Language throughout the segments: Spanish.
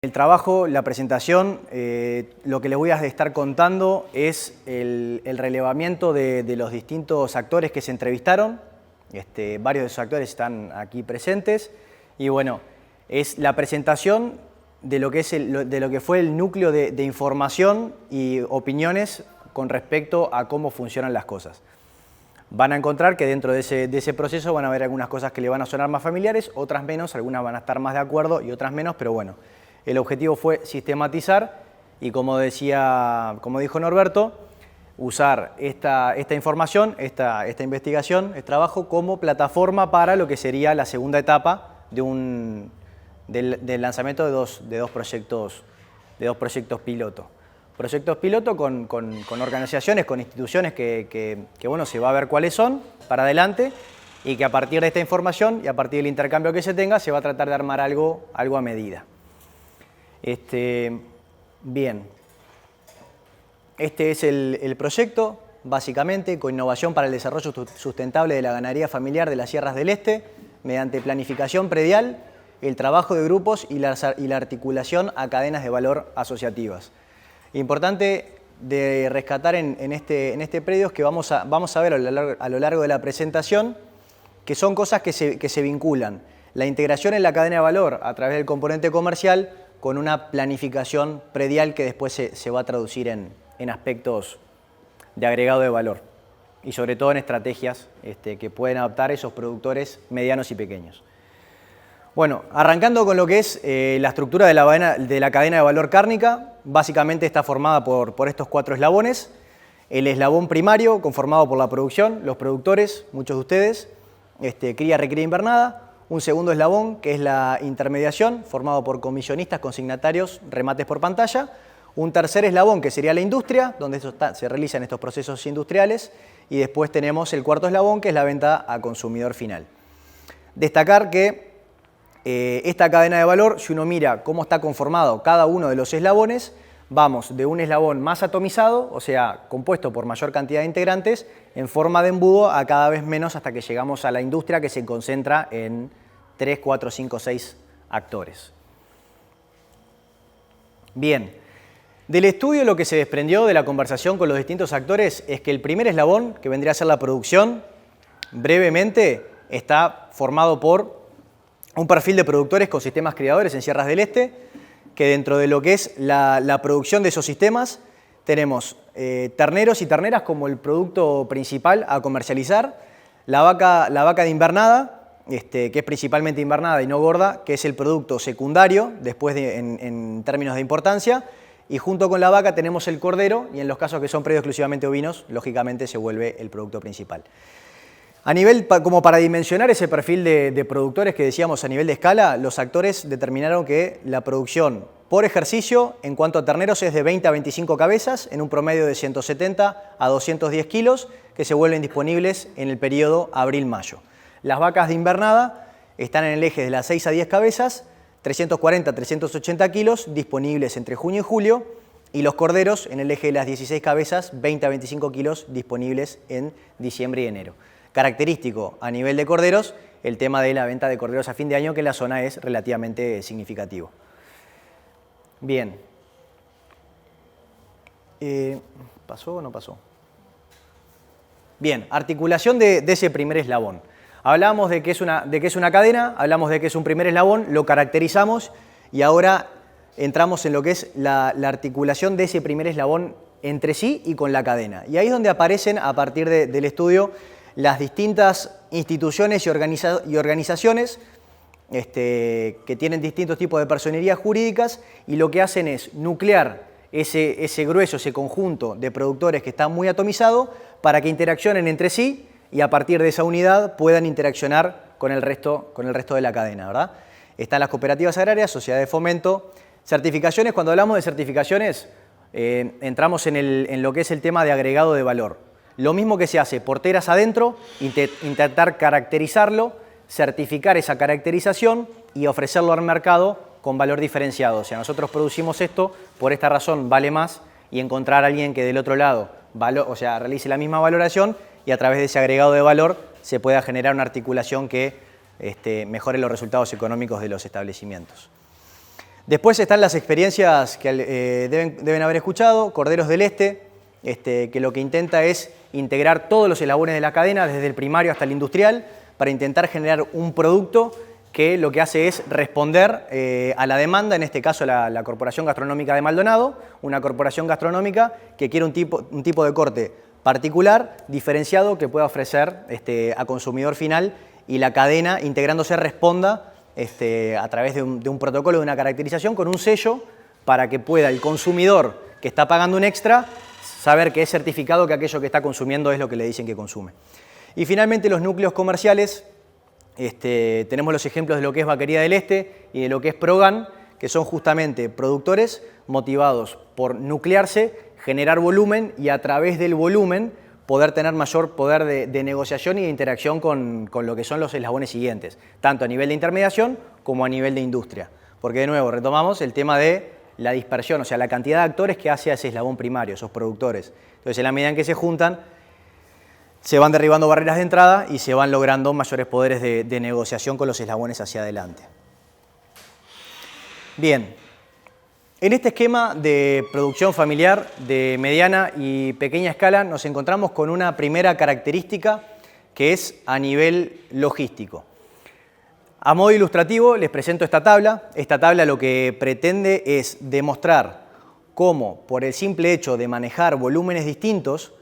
El trabajo, la presentación, lo que les voy a estar contando es el relevamiento de los distintos actores que se entrevistaron. Varios de esos actores están aquí presentes. Y bueno, es la presentación de lo que fue el núcleo de información y opiniones con respecto a cómo funcionan las cosas. Van a encontrar que dentro de ese proceso van a haber algunas cosas que le van a sonar más familiares, otras menos, algunas van a estar más de acuerdo y otras menos, pero bueno. El objetivo fue sistematizar y, como dijo Norberto, usar esta información, esta investigación, este trabajo como plataforma para lo que sería la segunda etapa del lanzamiento de dos proyectos piloto. Proyectos piloto con organizaciones, con instituciones que bueno, se va a ver cuáles son para adelante y que a partir de esta información y a partir del intercambio que se tenga se va a tratar de armar algo a medida. Bien, este es el proyecto, básicamente, Coinnovación para el Desarrollo Sustentable de la Ganadería Familiar de las Sierras del Este, mediante planificación predial, el trabajo de grupos y la articulación a cadenas de valor asociativas. Importante de rescatar en este predio es que vamos a ver a lo largo de la presentación que son cosas que se vinculan. La integración en la cadena de valor a través del componente comercial con una planificación predial que después se va a traducir en aspectos de agregado de valor y sobre todo en estrategias que pueden adoptar esos productores medianos y pequeños. Bueno, arrancando con lo que es la estructura de la cadena de valor cárnica, básicamente está formada por estos 4 eslabones. El eslabón primario, conformado por la producción, los productores, muchos de ustedes, cría, recría, invernada. Un segundo eslabón, que es la intermediación, formado por comisionistas, consignatarios, remates por pantalla. Un tercer eslabón, que sería la industria, donde se realizan estos procesos industriales. Y después tenemos el cuarto eslabón, que es la venta a consumidor final. Destacar que esta cadena de valor, si uno mira cómo está conformado cada uno de los eslabones, vamos de un eslabón más atomizado, o sea, compuesto por mayor cantidad de integrantes, en forma de embudo a cada vez menos hasta que llegamos a la industria que se concentra en 3, 4, 5, 6 actores. Bien, del estudio lo que se desprendió de la conversación con los distintos actores es que el primer eslabón, que vendría a ser la producción, brevemente está formado por un perfil de productores con sistemas criadores en Sierras del Este, que dentro de lo que es la producción de esos sistemas tenemos terneros y terneras como el producto principal a comercializar, la vaca de invernada, que es principalmente invernada y no gorda, que es el producto secundario después en términos de importancia, y junto con la vaca tenemos el cordero, y en los casos que son predios exclusivamente ovinos, lógicamente se vuelve el producto principal. A nivel, como para dimensionar ese perfil de productores que decíamos a nivel de escala, los actores determinaron que la producción por ejercicio en cuanto a terneros es de 20 a 25 cabezas en un promedio de 170 a 210 kilos que se vuelven disponibles en el periodo abril-mayo. Las vacas de invernada están en el eje de las 6 a 10 cabezas, 340 a 380 kilos disponibles entre junio y julio, y los corderos en el eje de las 16 cabezas, 20 a 25 kilos disponibles en diciembre y enero. Característico a nivel de corderos, el tema de la venta de corderos a fin de año, que en la zona es relativamente significativo. Bien. ¿Pasó o no pasó? Bien, articulación de ese primer eslabón. Hablamos de que es una cadena, hablamos de que es un primer eslabón, lo caracterizamos y ahora entramos en lo que es la articulación de ese primer eslabón entre sí y con la cadena. Y ahí es donde aparecen, a partir del estudio, las distintas instituciones y organizaciones que tienen distintos tipos de personerías jurídicas y lo que hacen es nuclear ese grueso, ese conjunto de productores que está muy atomizado para que interaccionen entre sí y a partir de esa unidad puedan interaccionar con el resto de la cadena, ¿verdad? Están las cooperativas agrarias, sociedades de fomento, certificaciones. Cuando hablamos de certificaciones entramos en lo que es el tema de agregado de valor. Lo mismo que se hace porteras adentro, intentar caracterizarlo, certificar esa caracterización y ofrecerlo al mercado con valor diferenciado. O sea, nosotros producimos esto, por esta razón vale más, y encontrar a alguien que del otro lado realice la misma valoración y a través de ese agregado de valor se pueda generar una articulación que mejore los resultados económicos de los establecimientos. Después están las experiencias que deben haber escuchado, Corderos del Este, que lo que intenta es integrar todos los eslabones de la cadena, desde el primario hasta el industrial, para intentar generar un producto que lo que hace es responder a la demanda, en este caso la Corporación Gastronómica de Maldonado, una corporación gastronómica que quiere un tipo de corte particular, diferenciado, que pueda ofrecer a consumidor final y la cadena, integrándose, responda a través de un protocolo, de una caracterización, con un sello para que pueda el consumidor que está pagando un extra saber que es certificado que aquello que está consumiendo es lo que le dicen que consume. Y finalmente los núcleos comerciales. Tenemos los ejemplos de lo que es Vaquería del Este y de lo que es Progan, que son justamente productores motivados por nuclearse, generar volumen y a través del volumen poder tener mayor poder de negociación y de interacción con lo que son los eslabones siguientes, tanto a nivel de intermediación como a nivel de industria. Porque de nuevo retomamos el tema de la dispersión, o sea, la cantidad de actores que hace a ese eslabón primario, esos productores. Entonces, en la medida en que se juntan, se van derribando barreras de entrada y se van logrando mayores poderes de negociación con los eslabones hacia adelante. Bien, en este esquema de producción familiar de mediana y pequeña escala nos encontramos con una primera característica que es a nivel logístico. A modo ilustrativo les presento esta tabla. Esta tabla lo que pretende es demostrar cómo, por el simple hecho de manejar volúmenes distintos,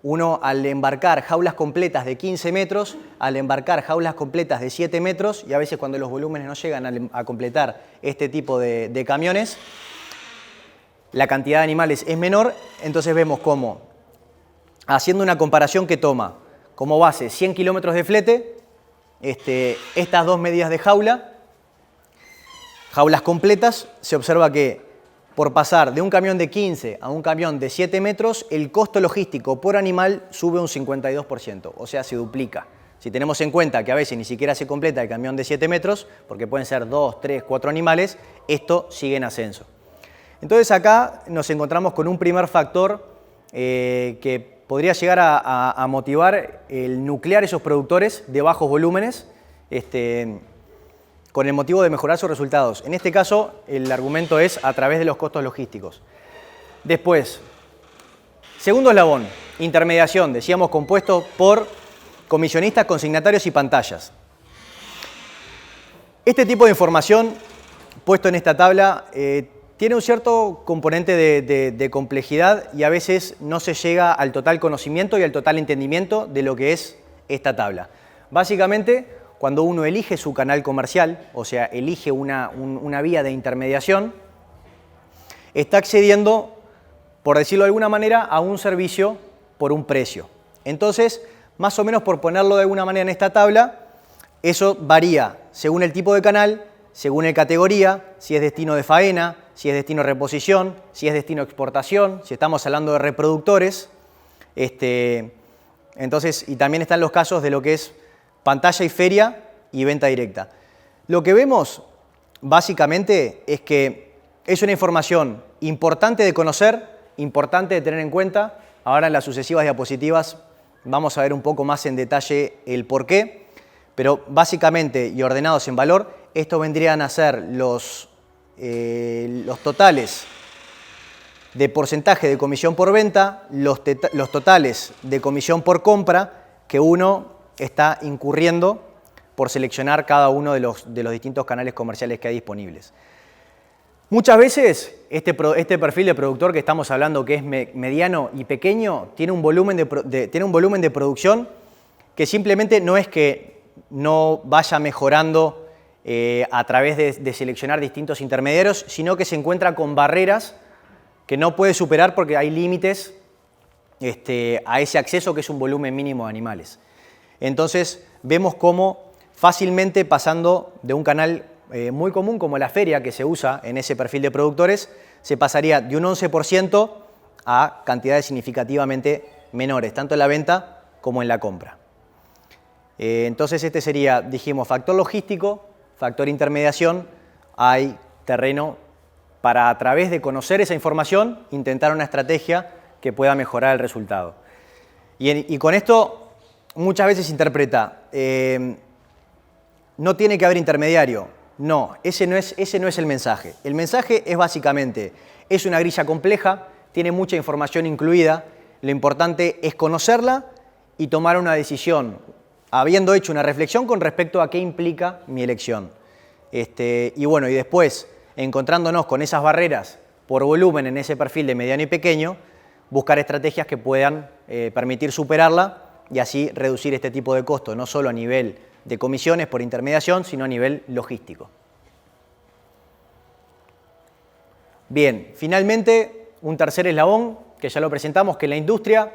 uno al embarcar jaulas completas de 15 metros, al embarcar jaulas completas de 7 metros, y a veces cuando los volúmenes no llegan a completar este tipo de camiones, la cantidad de animales es menor. Entonces vemos cómo, haciendo una comparación que toma como base 100 kilómetros de flete, estas dos medidas de jaulas completas, se observa que por pasar de un camión de 15 a un camión de 7 metros, el costo logístico por animal sube un 52%, o sea, se duplica. Si tenemos en cuenta que a veces ni siquiera se completa el camión de 7 metros, porque pueden ser 2, 3, 4 animales, esto sigue en ascenso. Entonces acá nos encontramos con un primer factor que podría llegar a motivar el nuclear esos productores de bajos volúmenes, con el motivo de mejorar sus resultados. En este caso, el argumento es a través de los costos logísticos. Después, segundo eslabón, intermediación, decíamos compuesto por comisionistas, consignatarios y pantallas. Este tipo de información, puesto en esta tabla, tiene un cierto componente de complejidad y a veces no se llega al total conocimiento y al total entendimiento de lo que es esta tabla. Básicamente, cuando uno elige su canal comercial, o sea, elige una vía de intermediación, está accediendo, por decirlo de alguna manera, a un servicio por un precio. Entonces, más o menos por ponerlo de alguna manera en esta tabla, eso varía según el tipo de canal, según la categoría, si es destino de faena, si es destino de reposición, si es destino de exportación, si estamos hablando de reproductores. Entonces, y también están los casos de lo que es pantalla y feria y venta directa. Lo que vemos básicamente es que es una información importante de conocer, importante de tener en cuenta. Ahora en las sucesivas diapositivas vamos a ver un poco más en detalle el porqué, pero básicamente y ordenados en valor, estos vendrían a ser los totales de porcentaje de comisión por venta, los totales de comisión por compra que uno está incurriendo por seleccionar cada uno de los distintos canales comerciales que hay disponibles. Muchas veces este perfil de productor que estamos hablando, que es mediano y pequeño, tiene un volumen de producción que simplemente no es que no vaya mejorando a través de seleccionar distintos intermediarios, sino que se encuentra con barreras que no puede superar porque hay límites a ese acceso, que es un volumen mínimo de animales. Entonces vemos cómo fácilmente, pasando de un canal muy común como la feria que se usa en ese perfil de productores, se pasaría de un 11% a cantidades significativamente menores, tanto en la venta como en la compra. Entonces este sería, dijimos, factor logístico, factor intermediación. Hay terreno para, a través de conocer esa información, intentar una estrategia que pueda mejorar el resultado. Y con esto muchas veces se interpreta, no tiene que haber intermediario. No, ese no es el mensaje. El mensaje es básicamente, es una grilla compleja, tiene mucha información incluida, lo importante es conocerla y tomar una decisión, habiendo hecho una reflexión con respecto a qué implica mi elección. Y bueno, y después, encontrándonos con esas barreras por volumen en ese perfil de mediano y pequeño, buscar estrategias que puedan permitir superarla y así reducir este tipo de costos, no solo a nivel de comisiones por intermediación, sino a nivel logístico. Bien, finalmente, un tercer eslabón, que ya lo presentamos, que es la industria.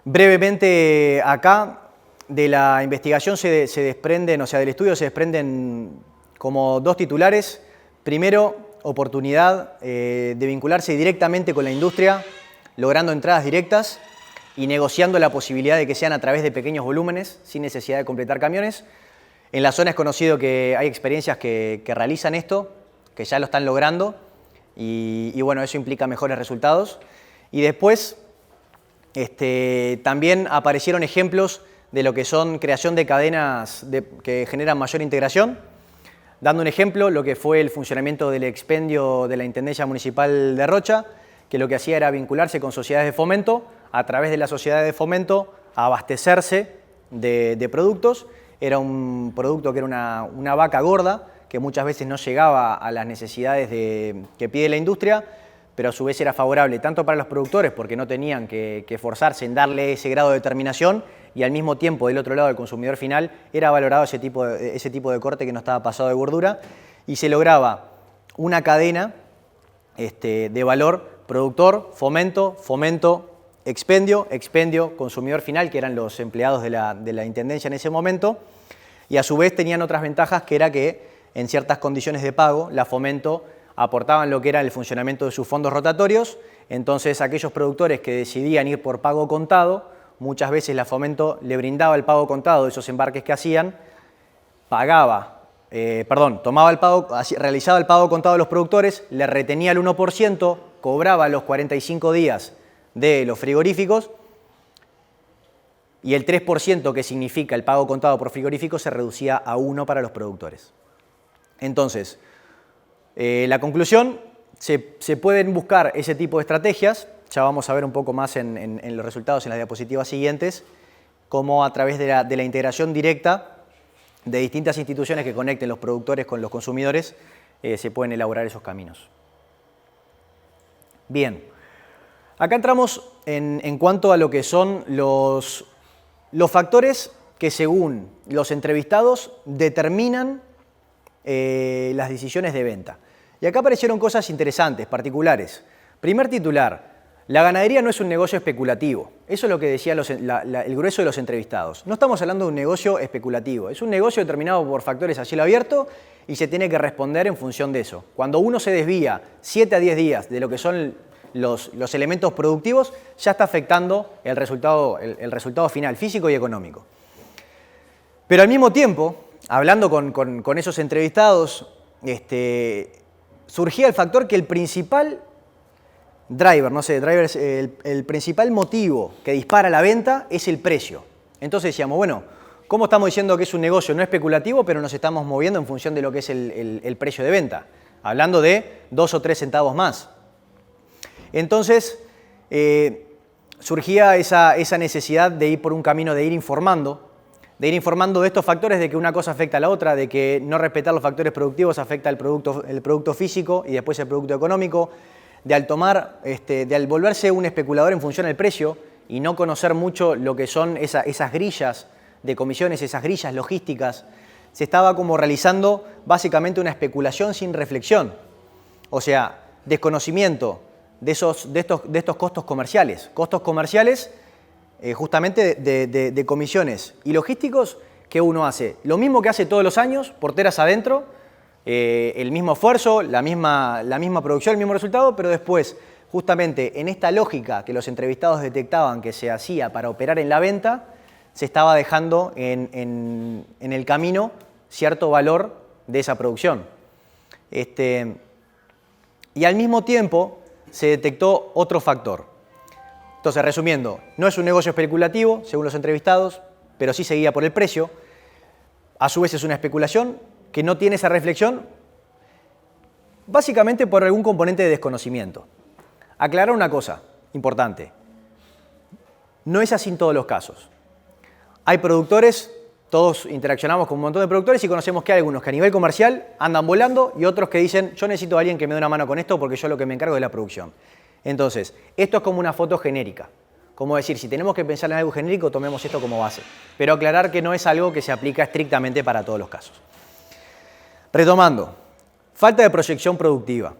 Brevemente acá, de la investigación se desprenden, o sea, del estudio se desprenden como dos titulares. Primero, oportunidad de vincularse directamente con la industria, logrando entradas directas y negociando la posibilidad de que sean a través de pequeños volúmenes, sin necesidad de completar camiones. En la zona es conocido que hay experiencias que realizan esto, que ya lo están logrando, y bueno, eso implica mejores resultados. Y después también aparecieron ejemplos de lo que son creación de cadenas que generan mayor integración. Dando un ejemplo, lo que fue el funcionamiento del expendio de la Intendencia Municipal de Rocha, que lo que hacía era vincularse con sociedades de fomento, a través de las sociedades de fomento, a abastecerse de productos. Era un producto que era una vaca gorda, que muchas veces no llegaba a las necesidades que pide la industria, pero a su vez era favorable tanto para los productores, porque no tenían que esforzarse en darle ese grado de terminación, y al mismo tiempo, del otro lado, del consumidor final, era valorado ese tipo de corte que no estaba pasado de gordura, y se lograba una cadena de valor: productor, fomento, fomento, expendio, expendio, consumidor final, que eran los empleados de la Intendencia en ese momento, y a su vez tenían otras ventajas, que era que en ciertas condiciones de pago, la fomento aportaban lo que era el funcionamiento de sus fondos rotatorios. Entonces, aquellos productores que decidían ir por pago contado, muchas veces la fomento le brindaba el pago contado de esos embarques que hacían, tomaba el pago, realizaba el pago contado de los productores, le retenía el 1%, cobraba los 45 días de los frigoríficos, y el 3% que significa el pago contado por frigorífico se reducía a 1 para los productores. Entonces, la conclusión, se pueden buscar ese tipo de estrategias, ya vamos a ver un poco más en los resultados en las diapositivas siguientes, cómo a través de la integración directa de distintas instituciones que conecten los productores con los consumidores, se pueden elaborar esos caminos. Bien, acá entramos en cuanto a lo que son los factores que, según los entrevistados, determinan las decisiones de venta. Y acá aparecieron cosas interesantes, particulares. Primer titular: la ganadería no es un negocio especulativo. Eso es lo que decía el grueso de los entrevistados. No estamos hablando de un negocio especulativo. Es un negocio determinado por factores a cielo abierto y se tiene que responder en función de eso. Cuando uno se desvía 7 a 10 días de lo que son los elementos productivos, ya está afectando el resultado final, físico y económico. Pero al mismo tiempo, hablando con esos entrevistados, surgía el factor que el principal el principal motivo que dispara la venta es el precio. Entonces decíamos, bueno, ¿cómo estamos diciendo que es un negocio no especulativo, pero nos estamos moviendo en función de lo que es el precio de venta? Hablando de 2 o 3 centavos más. Entonces, surgía esa necesidad de ir por un camino de ir informando de estos factores, de que una cosa afecta a la otra, de que no respetar los factores productivos afecta el producto físico y después el producto económico, de al volverse un especulador en función del precio y no conocer mucho lo que son esas grillas de comisiones, esas grillas logísticas, se estaba como realizando básicamente una especulación sin reflexión. O sea, desconocimiento de estos costos comerciales. Costos comerciales justamente de comisiones y logísticos que uno hace. Lo mismo que hace todos los años, porteras adentro, el mismo esfuerzo, la misma producción, el mismo resultado, pero después, justamente en esta lógica que los entrevistados detectaban que se hacía para operar en la venta, se estaba dejando en el camino cierto valor de esa producción. Y al mismo tiempo se detectó otro factor. Entonces, resumiendo, no es un negocio especulativo, según los entrevistados, pero sí se guía por el precio. A su vez es una especulación que no tiene esa reflexión? Básicamente por algún componente de desconocimiento. Aclarar una cosa importante. No es así en todos los casos. Hay productores, todos interaccionamos con un montón de productores y conocemos que hay algunos que a nivel comercial andan volando y otros que dicen, yo necesito a alguien que me dé una mano con esto porque yo lo que me encargo es la producción. Entonces, esto es como una foto genérica. Como decir, si tenemos que pensar en algo genérico, tomemos esto como base. Pero aclarar que no es algo que se aplica estrictamente para todos los casos. Retomando, falta de proyección productiva.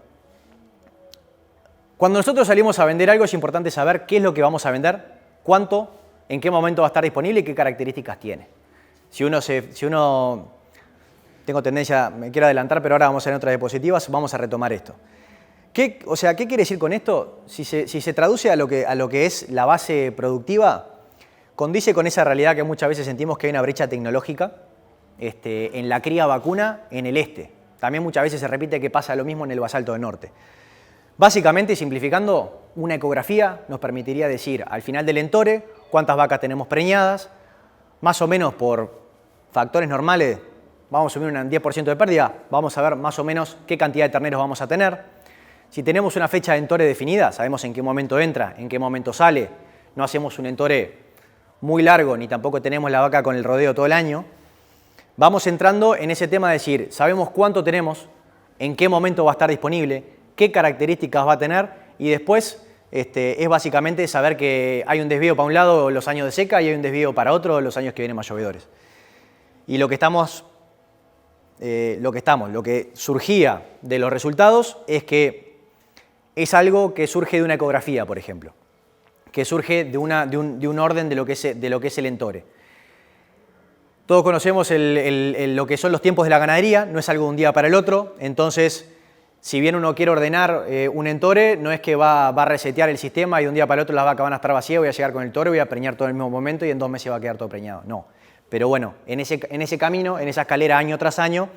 Cuando nosotros salimos a vender algo es importante saber qué es lo que vamos a vender, cuánto, en qué momento va a estar disponible y qué características tiene. Si uno tengo tendencia, me quiero adelantar, pero ahora vamos a ver en otras diapositivas, vamos a retomar esto. ¿Qué quiere decir con esto? Si se traduce a lo que es la base productiva, condice con esa realidad que muchas veces sentimos que hay una brecha tecnológica en la cría vacuna en el este. También muchas veces se repite que pasa lo mismo en el basalto del norte. Básicamente, simplificando, una ecografía nos permitiría decir al final del entore cuántas vacas tenemos preñadas, más o menos por factores normales, vamos a asumir un 10% de pérdida, vamos a ver más o menos qué cantidad de terneros vamos a tener. Si tenemos una fecha de entore definida, sabemos en qué momento entra, en qué momento sale, no hacemos un entore muy largo ni tampoco tenemos la vaca con el rodeo todo el año, vamos entrando en ese tema de decir, sabemos cuánto tenemos, en qué momento va a estar disponible, qué características va a tener y después es básicamente saber que hay un desvío para un lado los años de seca y hay un desvío para otro los años que vienen más llovedores. Y lo que surgía de los resultados es que es algo que surge de una ecografía, por ejemplo, que surge de un orden de lo que es el entore. Todos conocemos lo que son los tiempos de la ganadería, no es algo de un día para el otro, entonces si bien uno quiere ordenar un entore, no es que va a resetear el sistema y de un día para el otro las vacas van a estar vacías, voy a llegar con el toro, voy a preñar todo en el mismo momento y en 2 meses va a quedar todo preñado. No. Pero bueno, en ese camino, en esa escalera año tras año,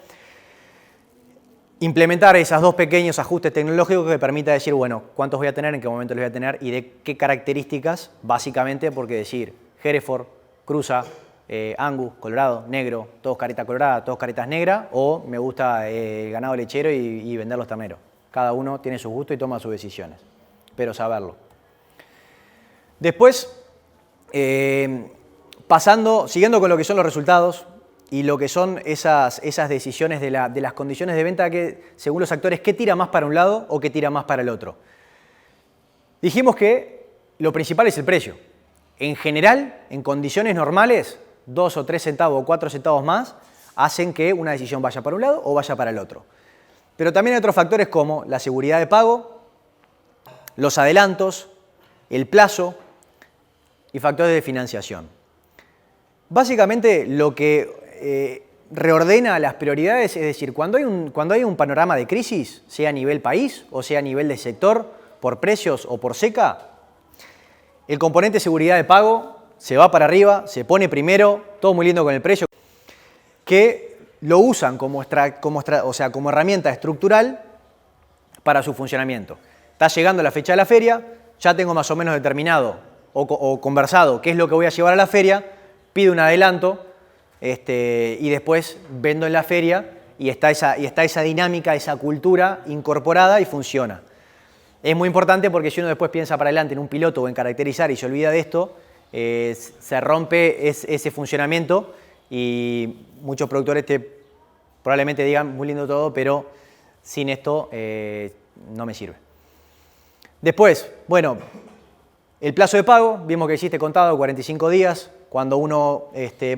implementar esos 2 pequeños ajustes tecnológicos que permita decir, bueno, cuántos voy a tener, en qué momento los voy a tener y de qué características, básicamente, porque decir Hereford, Cruza, Angus, Colorado, negro, todos caritas coloradas, todos caritas negras, o me gusta el ganado lechero y vender los terneros. Cada uno tiene su gusto y toma sus decisiones, pero saberlo. Después, siguiendo con lo que son los resultados y lo que son esas decisiones de las condiciones de venta, que según los actores, ¿qué tira más para un lado o qué tira más para el otro? Dijimos que lo principal es el precio. En general, en condiciones normales, 2 o 3 centavos o 4 centavos más hacen que una decisión vaya para un lado o vaya para el otro. Pero también hay otros factores como la seguridad de pago, los adelantos, el plazo y factores de financiación. Básicamente lo que reordena las prioridades, es decir, cuando hay un panorama de crisis, sea a nivel país o sea a nivel de sector, por precios o por seca, el componente seguridad de pago se va para arriba, se pone primero, todo muy lindo con el precio, que lo usan como herramienta estructural para su funcionamiento. Está llegando la fecha de la feria, ya tengo más o menos determinado o conversado qué es lo que voy a llevar a la feria, pido un adelanto y después vendo en la feria y está esa dinámica, esa cultura incorporada y funciona. Es muy importante porque si uno después piensa para adelante en un piloto o en caracterizar y se olvida de esto, se rompe ese funcionamiento y muchos productores probablemente digan muy lindo todo, pero sin esto no me sirve. Después, bueno, el plazo de pago, vimos que existe contado 45 días, cuando uno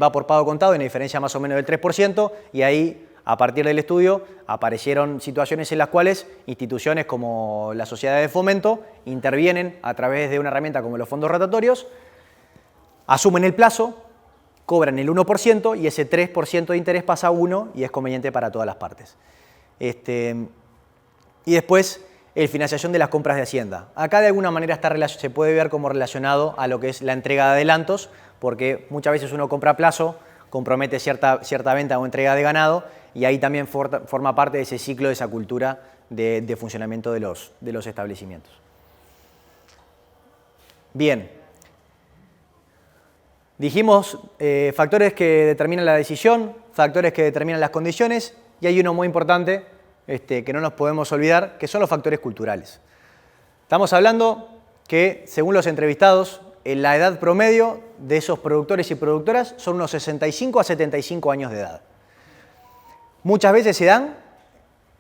va por pago contado hay una diferencia más o menos del 3% y ahí a partir del estudio aparecieron situaciones en las cuales instituciones como la sociedad de fomento intervienen a través de una herramienta como los fondos rotatorios, asumen el plazo, cobran el 1% y ese 3% de interés pasa a 1 y es conveniente para todas las partes. Y después, financiación de las compras de Hacienda. Acá de alguna manera se puede ver como relacionado a lo que es la entrega de adelantos, porque muchas veces uno compra a plazo, compromete cierta venta o entrega de ganado y ahí también forma parte de ese ciclo, de esa cultura de funcionamiento de los establecimientos. Bien. Dijimos factores que determinan la decisión, factores que determinan las condiciones y hay uno muy importante que no nos podemos olvidar, que son los factores culturales. Estamos hablando que, según los entrevistados, la edad promedio de esos productores y productoras son unos 65 a 75 años de edad. Muchas veces se dan.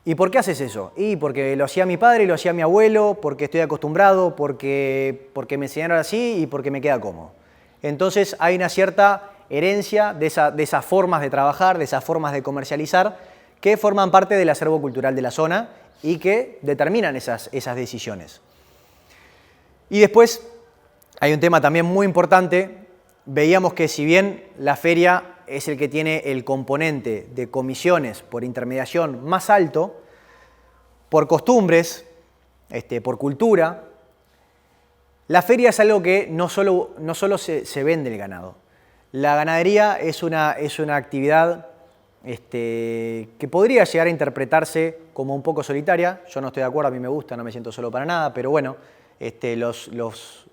¿Y por qué haces eso? Y porque lo hacía mi padre y lo hacía mi abuelo, porque estoy acostumbrado, porque me enseñaron así y porque me queda cómodo. Entonces hay una cierta herencia de esas formas de trabajar, de esas formas de comercializar, que forman parte del acervo cultural de la zona y que determinan esas decisiones. Y después hay un tema también muy importante. Veíamos que si bien la feria es el que tiene el componente de comisiones por intermediación más alto, por costumbres, por cultura, la feria es algo que no solo se vende el ganado. La ganadería es una actividad que podría llegar a interpretarse como un poco solitaria. Yo no estoy de acuerdo, a mí me gusta, no me siento solo para nada, pero bueno, los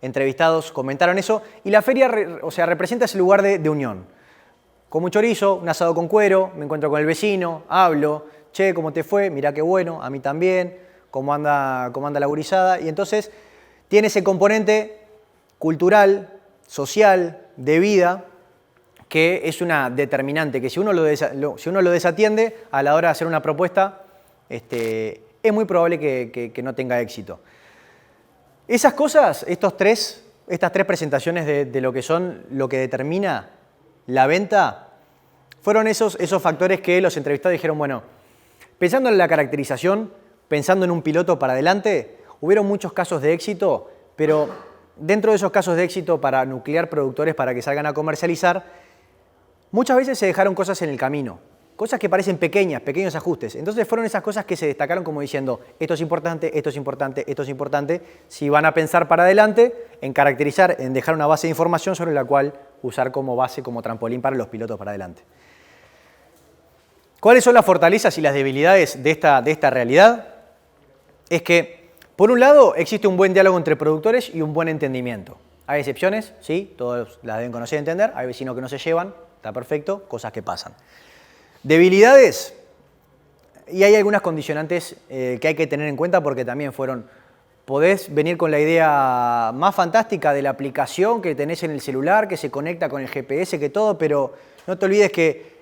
entrevistados comentaron eso. Y la feria representa ese lugar de unión. Como un chorizo, un asado con cuero, me encuentro con el vecino, hablo, che, ¿cómo te fue? Mirá qué bueno, a mí también, cómo anda la gurizada. Y entonces tiene ese componente cultural, social, de vida, que es una determinante, que si uno lo desatiende a la hora de hacer una propuesta, es muy probable que no tenga éxito. Esas cosas, estas tres presentaciones de lo que determina la venta, fueron esos factores que los entrevistados dijeron, bueno, pensando en la caracterización, pensando en un piloto para adelante, hubieron muchos casos de éxito, pero dentro de esos casos de éxito para nuclear productores para que salgan a comercializar, muchas veces se dejaron cosas en el camino, cosas que parecen pequeños ajustes. Entonces fueron esas cosas que se destacaron como diciendo, esto es importante, esto es importante, esto es importante, si van a pensar para adelante, en caracterizar, en dejar una base de información sobre la cual usar como base, como trampolín para los pilotos para adelante. ¿Cuáles son las fortalezas y las debilidades de esta realidad? Es que, por un lado, existe un buen diálogo entre productores y un buen entendimiento. Hay excepciones, sí, todos las deben conocer y entender, hay vecinos que no se llevan, está perfecto, cosas que pasan. Debilidades, y hay algunas condicionantes que hay que tener en cuenta porque también podés venir con la idea más fantástica de la aplicación que tenés en el celular, que se conecta con el GPS, que todo, pero no te olvides que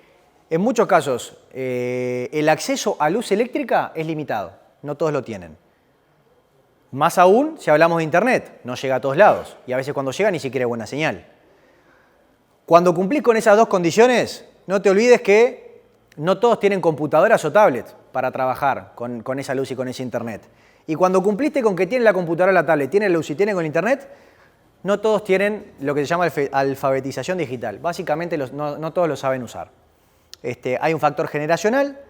en muchos casos el acceso a luz eléctrica es limitado, no todos lo tienen. Más aún si hablamos de internet, no llega a todos lados y a veces cuando llega ni siquiera hay buena señal. Cuando cumplís con esas dos condiciones, no te olvides que no todos tienen computadoras o tablets para trabajar con esa luz y con ese internet. Y cuando cumpliste con que tienen la computadora o la tablet, tienen luz y tienen con internet, no todos tienen lo que se llama alfabetización digital. Básicamente no todos lo saben usar. Hay un factor generacional.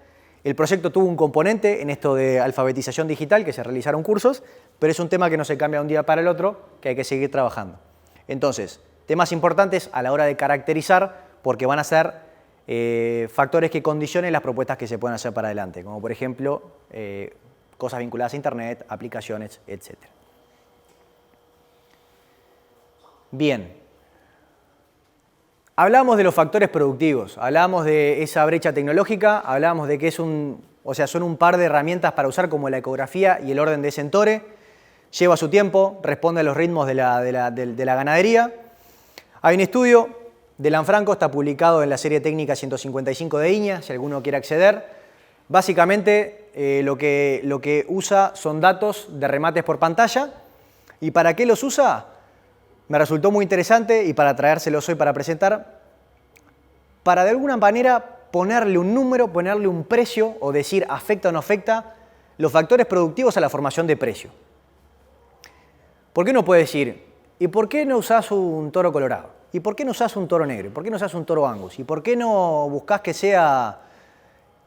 El proyecto tuvo un componente en esto de alfabetización digital, que se realizaron cursos, pero es un tema que no se cambia de un día para el otro, que hay que seguir trabajando. Entonces, temas importantes a la hora de caracterizar, porque van a ser factores que condicionen las propuestas que se pueden hacer para adelante, como por ejemplo cosas vinculadas a internet, aplicaciones, etc. Bien, hablamos de los factores productivos, hablamos de esa brecha tecnológica, hablamos de que son un par de herramientas para usar como la ecografía y el orden de Centaure, lleva su tiempo, responde a los ritmos de la ganadería. Hay un estudio de Lanfranco, está publicado en la serie técnica 155 de INEA, si alguno quiere acceder. Básicamente lo que usa son datos de remates por pantalla. ¿Y para qué los usa? Me resultó muy interesante y para traérselos hoy para presentar, para de alguna manera ponerle un número, ponerle un precio o decir afecta o no afecta los factores productivos a la formación de precio. ¿Por qué uno puede decir, ¿y por qué no usás un toro colorado? ¿Y por qué no usás un toro negro? ¿Y por qué no usás un toro Angus? ¿Y por qué no buscás que sea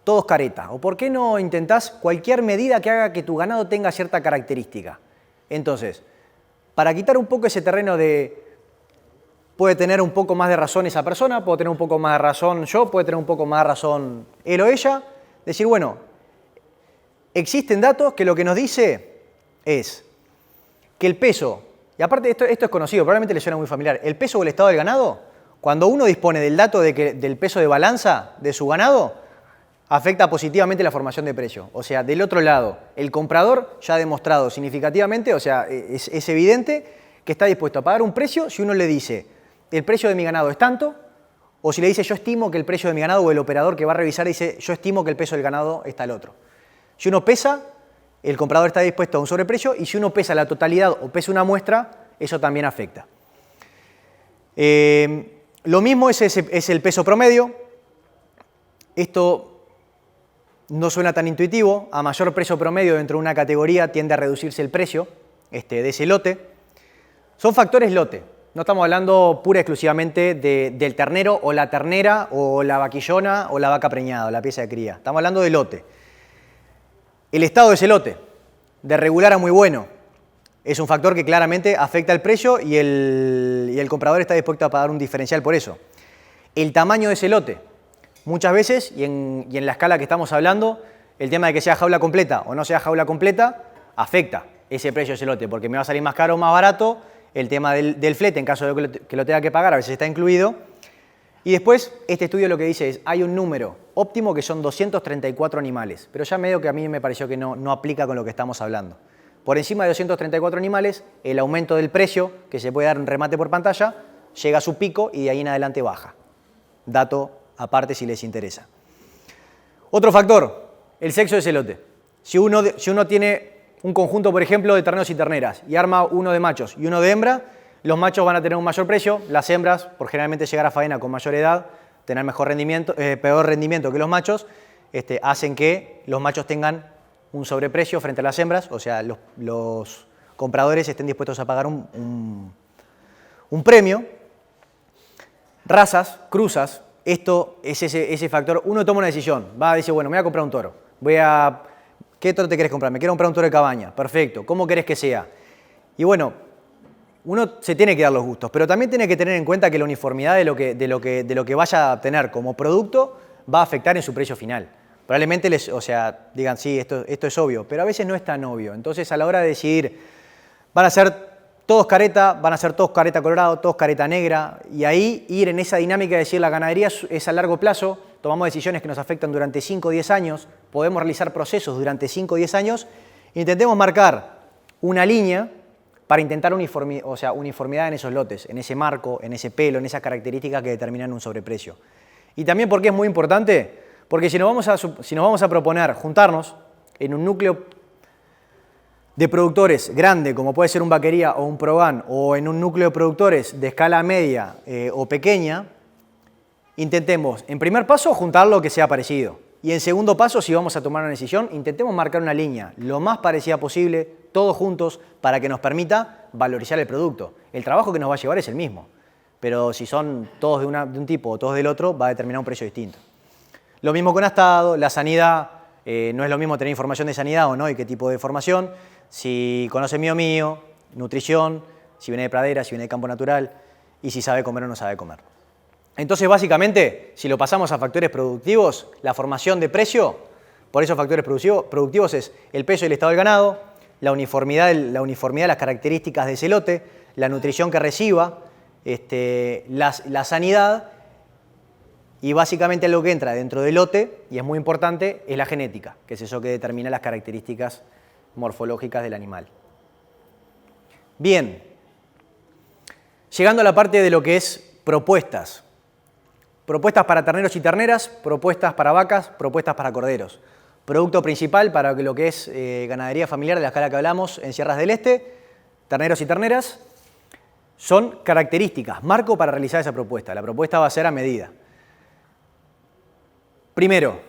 todos careta? ¿O por qué no intentás cualquier medida que haga que tu ganado tenga cierta característica? Entonces, para quitar un poco ese terreno de puede tener un poco más de razón esa persona, puedo tener un poco más de razón yo, puede tener un poco más de razón él o ella, decir, bueno, existen datos que lo que nos dice es que el peso, y aparte esto es conocido, probablemente le suena muy familiar, el peso o el estado del ganado, cuando uno dispone del dato del peso de balanza de su ganado, afecta positivamente la formación de precio. O sea, del otro lado, el comprador ya ha demostrado significativamente, o sea, es evidente que está dispuesto a pagar un precio si uno le dice, el precio de mi ganado es tanto, o si le dice, yo estimo que el precio de mi ganado, o el operador que va a revisar dice, yo estimo que el peso del ganado está el otro. Si uno pesa, el comprador está dispuesto a un sobreprecio, y si uno pesa la totalidad o pesa una muestra, eso también afecta. Lo mismo es el peso promedio. Esto no suena tan intuitivo. A mayor peso promedio dentro de una categoría tiende a reducirse el precio de ese lote. Son factores lote. No estamos hablando pura y exclusivamente del ternero o la ternera o la vaquillona o la vaca preñada o la pieza de cría. Estamos hablando de lote. El estado de ese lote, de regular a muy bueno, es un factor que claramente afecta el precio y el comprador está dispuesto a pagar un diferencial por eso. El tamaño de ese lote. Muchas veces, y en la escala que estamos hablando, el tema de que sea jaula completa o no sea jaula completa afecta ese precio de ese lote, porque me va a salir más caro o más barato, el tema del flete en caso de que lo tenga que pagar, a veces está incluido. Y después, este estudio lo que dice es, hay un número óptimo que son 234 animales, pero ya medio que a mí me pareció que no aplica con lo que estamos hablando. Por encima de 234 animales, el aumento del precio, que se puede dar en remate por pantalla, llega a su pico y de ahí en adelante baja. Dato aparte si les interesa. Otro factor, el sexo de ese lote. Si uno tiene un conjunto, por ejemplo, de terneros y terneras y arma uno de machos y uno de hembra, los machos van a tener un mayor precio, las hembras, por generalmente llegar a faena con mayor edad, tener peor rendimiento que los machos, hacen que los machos tengan un sobreprecio frente a las hembras, o sea, los compradores estén dispuestos a pagar un premio. Razas, cruzas, esto es ese factor. Uno toma una decisión, va a decir, bueno, me voy a comprar un toro. ¿Qué toro te querés comprar? Me quiero comprar un toro de cabaña. Perfecto, ¿cómo querés que sea? Y bueno, uno se tiene que dar los gustos, pero también tiene que tener en cuenta que la uniformidad de lo que vaya a tener como producto va a afectar en su precio final. Probablemente digan, sí, esto es obvio, pero a veces no es tan obvio. Entonces, a la hora de decidir, van a ser todos careta colorado, todos careta negra, y ahí ir en esa dinámica de decir la ganadería es a largo plazo, tomamos decisiones que nos afectan durante 5 o 10 años, podemos realizar procesos durante 5 o 10 años, intentemos marcar una línea para intentar uniformidad en esos lotes, en ese marco, en ese pelo, en esas características que determinan un sobreprecio. Y también porque es muy importante, porque si nos vamos a proponer juntarnos en un núcleo de productores grande, como puede ser un Vaquería o un Progan, o en un núcleo de productores de escala media o pequeña, intentemos, en primer paso, juntar lo que sea parecido. Y en segundo paso, si vamos a tomar una decisión, intentemos marcar una línea lo más parecida posible, todos juntos, para que nos permita valorizar el producto. El trabajo que nos va a llevar es el mismo, pero si son todos de un tipo o todos del otro, va a determinar un precio distinto. Lo mismo con astado, la sanidad, no es lo mismo tener información de sanidad o no y qué tipo de formación, si conoce mío, nutrición, si viene de pradera, si viene de campo natural y si sabe comer o no sabe comer. Entonces, básicamente, si lo pasamos a factores productivos, la formación de precio, por esos factores productivos es el peso y el estado del ganado, la uniformidad de las características de ese lote, la nutrición que reciba, la sanidad. Y básicamente lo que entra dentro del lote, y es muy importante, es la genética, que es eso que determina las características morfológicas del animal. Bien, llegando a la parte de lo que es propuestas. Propuestas para terneros y terneras, propuestas para vacas, propuestas para corderos. Producto principal para lo que es ganadería familiar de la escala que hablamos en Sierras del Este, terneros y terneras, son características, marco para realizar esa propuesta. La propuesta va a ser a medida. Primero,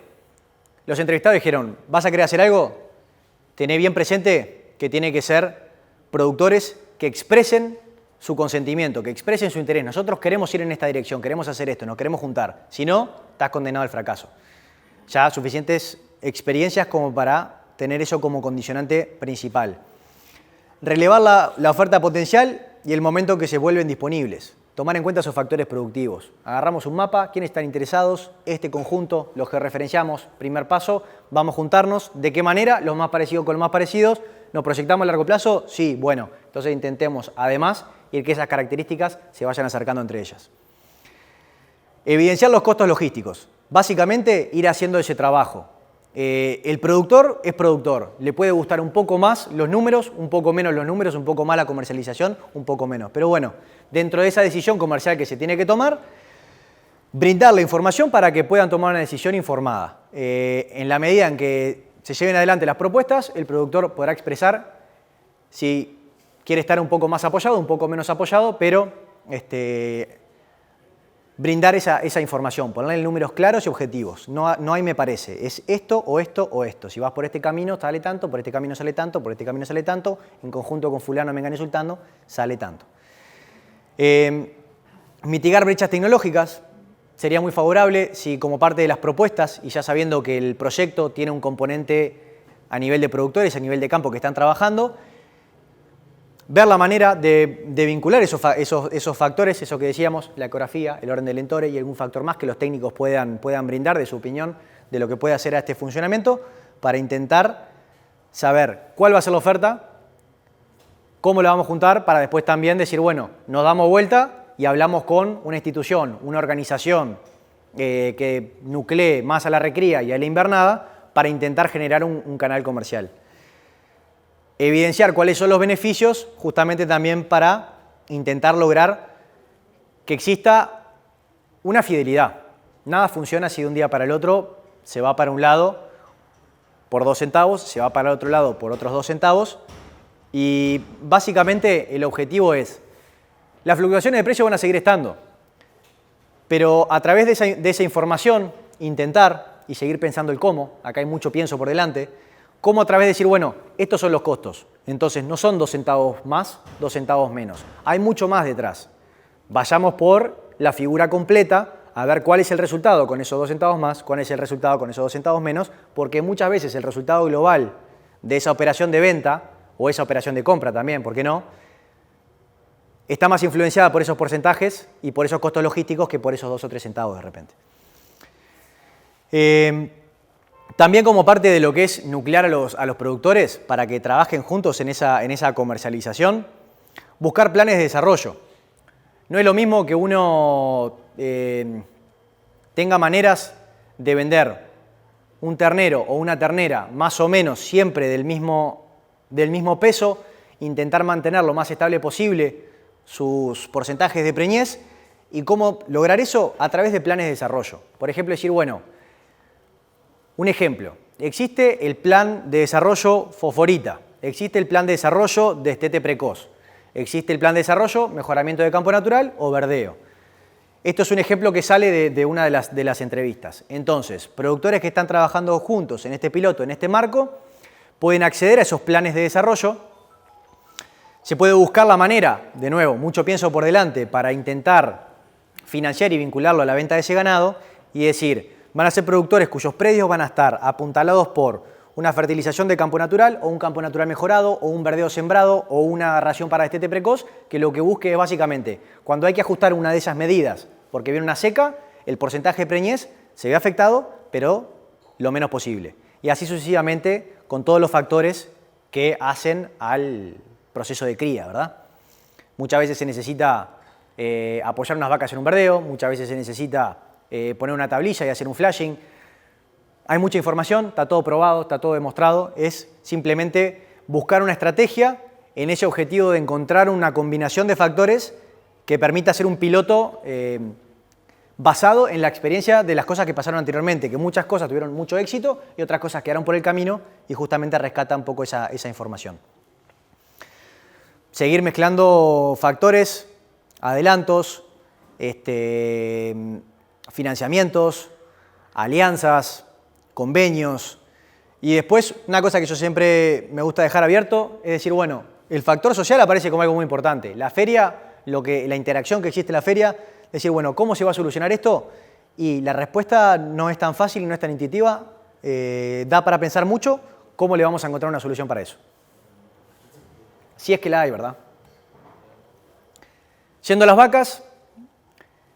los entrevistados dijeron, ¿vas a querer hacer algo? Tené bien presente que tiene que ser productores que expresen su consentimiento, que expresen su interés. Nosotros queremos ir en esta dirección, queremos hacer esto, nos queremos juntar. Si no, estás condenado al fracaso. Ya suficientes experiencias como para tener eso como condicionante principal. Relevar la oferta potencial y el momento que se vuelven disponibles. Tomar en cuenta esos factores productivos. Agarramos un mapa, quiénes están interesados, este conjunto, los que referenciamos, primer paso, vamos a juntarnos. ¿De qué manera? Los más parecidos con los más parecidos. ¿Nos proyectamos a largo plazo? Sí, bueno. Entonces intentemos, además, ir que esas características se vayan acercando entre ellas. Evidenciar los costos logísticos. básicamente ir haciendo ese trabajo. El productor es productor, le puede gustar un poco más los números, un poco menos los números, un poco más la comercialización, un poco menos. Pero bueno, dentro de esa decisión comercial que se tiene que tomar, brindar la información para que puedan tomar una decisión informada. En la medida en que se lleven adelante las propuestas, el productor podrá expresar si quiere estar un poco más apoyado, un poco menos apoyado, pero brindar esa información, ponerle números claros y objetivos. No hay me parece, es esto o esto o esto. Si vas por este camino sale tanto, por este camino sale tanto, por este camino sale tanto, en conjunto con fulano, mengano y sultano, sale tanto. Mitigar brechas tecnológicas sería muy favorable si como parte de las propuestas, y ya sabiendo que el proyecto tiene un componente a nivel de productores, a nivel de campo que están trabajando, ver la manera de vincular esos factores, eso que decíamos, la ecografía, el orden del entore y algún factor más que los técnicos puedan brindar de su opinión de lo que puede hacer a este funcionamiento para intentar saber cuál va a ser la oferta, cómo la vamos a juntar para después también decir, bueno, nos damos vuelta y hablamos con una institución, una organización que nuclee más a la recría y a la invernada para intentar generar un canal comercial. Evidenciar cuáles son los beneficios justamente también para intentar lograr que exista una fidelidad. Nada funciona si de un día para el otro se va para un lado por 2 centavos, se va para el otro lado por otros 2 centavos y básicamente el objetivo es, las fluctuaciones de precio van a seguir estando, pero a través de esa información intentar y seguir pensando el cómo, acá hay mucho pienso por delante, cómo a través de decir, bueno, estos son los costos. Entonces no son 2 centavos más, 2 centavos menos. Hay mucho más detrás. Vayamos por la figura completa a ver cuál es el resultado con esos 2 centavos más, cuál es el resultado con esos 2 centavos menos, porque muchas veces el resultado global de esa operación de venta o esa operación de compra también, ¿por qué no?, está más influenciada por esos porcentajes y por esos costos logísticos que por esos 2 o 3 centavos de repente. También como parte de lo que es nuclear a los productores para que trabajen juntos en esa comercialización, buscar planes de desarrollo. No es lo mismo que uno tenga maneras de vender un ternero o una ternera más o menos siempre del mismo peso, intentar mantener lo más estable posible sus porcentajes de preñez y cómo lograr eso a través de planes de desarrollo. Por ejemplo, decir, bueno, un ejemplo, existe el plan de desarrollo fosforita, existe el plan de desarrollo destete precoz, existe el plan de desarrollo mejoramiento de campo natural o verdeo. Esto es un ejemplo que sale de una de las entrevistas. Entonces, productores que están trabajando juntos en este piloto, en este marco, pueden acceder a esos planes de desarrollo. Se puede buscar la manera, de nuevo, mucho pienso por delante, para intentar financiar y vincularlo a la venta de ese ganado y decir, van a ser productores cuyos predios van a estar apuntalados por una fertilización de campo natural o un campo natural mejorado o un verdeo sembrado o una ración para destete precoz, que lo que busque es básicamente, cuando hay que ajustar una de esas medidas porque viene una seca, el porcentaje de preñez se ve afectado, pero lo menos posible. Y así sucesivamente con todos los factores que hacen al proceso de cría, ¿verdad? Muchas veces se necesita apoyar unas vacas en un verdeo, muchas veces se necesita poner una tablilla y hacer un flashing. Hay mucha información, está todo probado, está todo demostrado. Es simplemente buscar una estrategia en ese objetivo de encontrar una combinación de factores que permita hacer un piloto basado en la experiencia de las cosas que pasaron anteriormente, que muchas cosas tuvieron mucho éxito y otras cosas quedaron por el camino y justamente rescata un poco esa información. Seguir mezclando factores, adelantos, financiamientos, alianzas, convenios. Y después, una cosa que yo siempre me gusta dejar abierto es decir, bueno, el factor social aparece como algo muy importante. La feria, la interacción que existe en la feria, decir, bueno, ¿cómo se va a solucionar esto? Y la respuesta no es tan fácil y no es tan intuitiva. Da para pensar mucho cómo le vamos a encontrar una solución para eso. Si es que la hay, ¿verdad? Yendo a las vacas,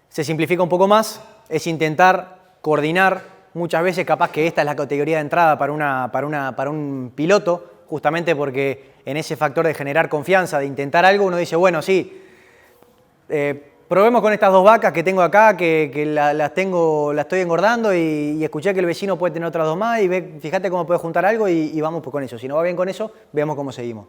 se simplifica un poco más, es intentar coordinar, muchas veces capaz que esta es la categoría de entrada para un piloto, justamente porque en ese factor de generar confianza, de intentar algo, uno dice, bueno, sí, probemos con estas dos vacas que tengo acá, que las estoy engordando y escuché que el vecino puede tener otras dos más y fíjate cómo puede juntar algo y vamos con eso. Si no va bien con eso, veamos cómo seguimos.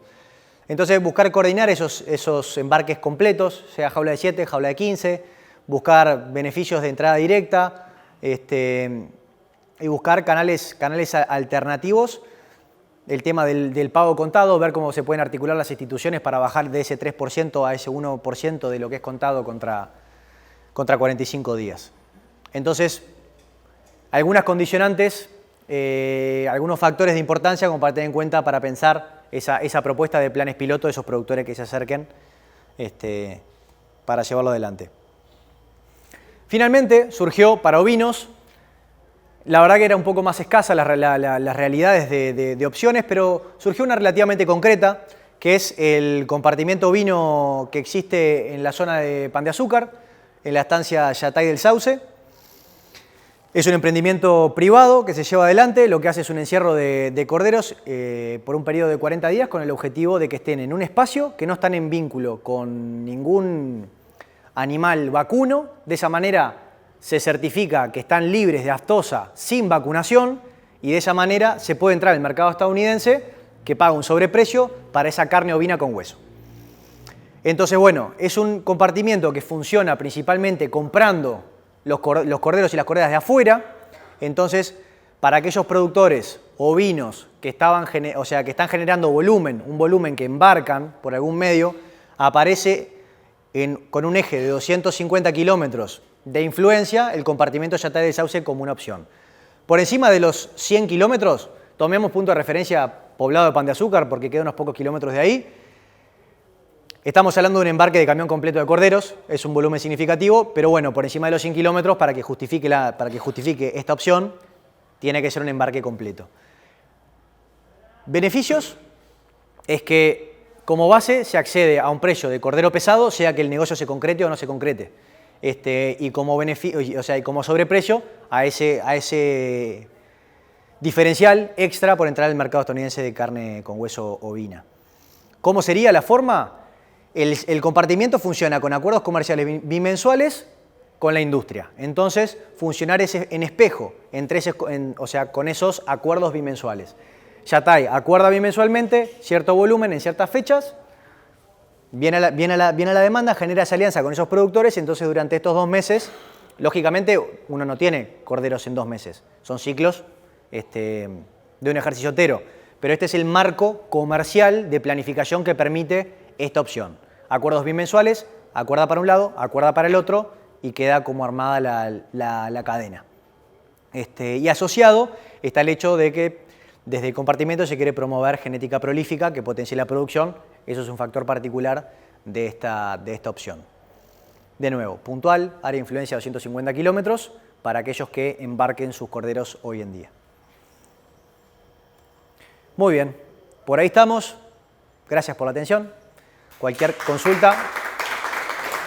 Entonces, buscar coordinar esos embarques completos, sea jaula de 7, jaula de 15, buscar beneficios de entrada directa y buscar canales alternativos. El tema del pago contado, ver cómo se pueden articular las instituciones para bajar de ese 3% a ese 1% de lo que es contado contra 45 días. Entonces, algunas condicionantes, algunos factores de importancia como para tener en cuenta para pensar esa propuesta de planes piloto de esos productores que se acerquen para llevarlo adelante. Finalmente, surgió para ovinos. La verdad que era un poco más escasa las realidades de opciones, pero surgió una relativamente concreta, que es el compartimiento ovino que existe en la zona de Pan de Azúcar, en la estancia Yatay del Sauce. Es un emprendimiento privado que se lleva adelante, lo que hace es un encierro de corderos por un periodo de 40 días con el objetivo de que estén en un espacio, que no están en vínculo con ningún animal vacuno. De esa manera se certifica que están libres de aftosa sin vacunación y de esa manera se puede entrar al mercado estadounidense que paga un sobreprecio para esa carne ovina con hueso. Entonces, bueno, es un compartimiento que funciona principalmente comprando los corderos y las corderas de afuera. Entonces, para aquellos productores ovinos que están generando un volumen que embarcan por algún medio, aparece con un eje de 250 kilómetros de influencia el compartimiento Yatay del Sauce como una opción. Por encima de los 100 kilómetros, tomemos punto de referencia Poblado de Pan de Azúcar porque queda unos pocos kilómetros de ahí. Estamos hablando de un embarque de camión completo de corderos, es un volumen significativo, pero bueno, por encima de los 100 kilómetros, para que justifique esta opción, tiene que ser un embarque completo. Beneficios es que como base se accede a un precio de cordero pesado, sea que el negocio se concrete o no se concrete. Y como sobreprecio a ese diferencial extra por entrar al mercado estadounidense de carne con hueso ovina. ¿Cómo sería la forma? El compartimiento funciona con acuerdos comerciales bimensuales con la industria. Entonces, funcionar en espejo con esos acuerdos bimensuales. Yatay acuerda bimensualmente cierto volumen en ciertas fechas, viene a la demanda, genera esa alianza con esos productores, entonces durante estos 2 meses, lógicamente uno no tiene corderos en 2 meses, son ciclos de un ejercicio entero, pero este es el marco comercial de planificación que permite esta opción. Acuerdos bimensuales, acuerda para un lado, acuerda para el otro y queda como armada la cadena. Y asociado está el hecho de que desde el compartimento se quiere promover genética prolífica que potencie la producción. Eso es un factor particular de esta opción. De nuevo, puntual, área de influencia 250 kilómetros para aquellos que embarquen sus corderos hoy en día. Muy bien, por ahí estamos. Gracias por la atención. Cualquier consulta.